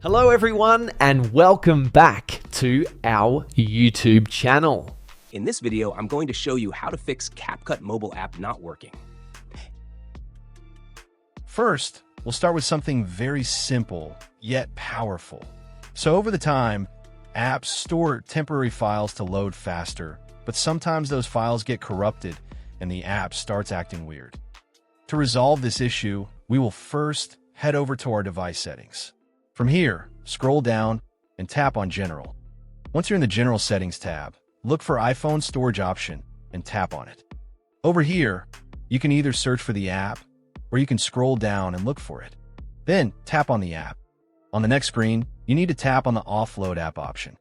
Hello everyone and welcome back to our YouTube channel. In this video, I'm going to show you how to fix CapCut mobile app not working. First, we'll start with something very simple, yet powerful. So over the time, apps store temporary files to load faster, but sometimes those files get corrupted and the app starts acting weird. To resolve this issue, we will first head over to our device settings. From here, scroll down and tap on General. Once you're in the General Settings tab, look for iPhone Storage option and tap on it. Over here, you can either search for the app or you can scroll down and look for it. Then tap on the app. On the next screen, you need to tap on the Offload app option.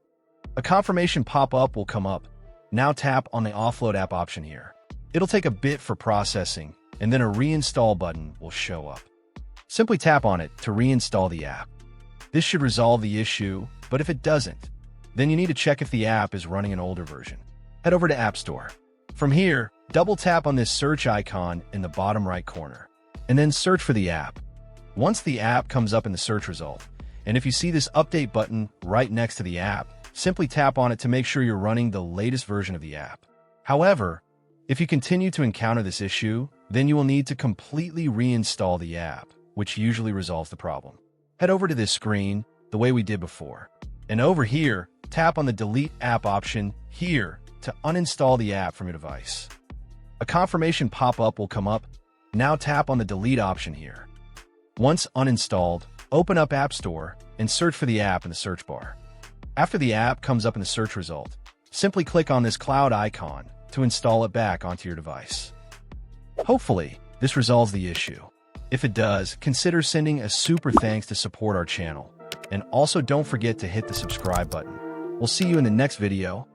A confirmation pop-up will come up. Now tap on the Offload app option here. It'll take a bit for processing, and then a reinstall button will show up. Simply tap on it to reinstall the app. This should resolve the issue, but if it doesn't, then you need to check if the app is running an older version. Head over to App Store. From here, double tap on this search icon in the bottom right corner, and then search for the app. Once the app comes up in the search result, and if you see this update button right next to the app, simply tap on it to make sure you're running the latest version of the app. However, if you continue to encounter this issue, then you will need to completely reinstall the app, which usually resolves the problem. Head over to this screen the way we did before. And over here, tap on the Delete App option here to uninstall the app from your device. A confirmation pop-up will come up. Now tap on the Delete option here. Once uninstalled, open up App Store and search for the app in the search bar. After the app comes up in the search result, simply click on this cloud icon to install it back onto your device. Hopefully, this resolves the issue. If it does, consider sending a super thanks to support our channel. And also don't forget to hit the subscribe button. We'll see you in the next video.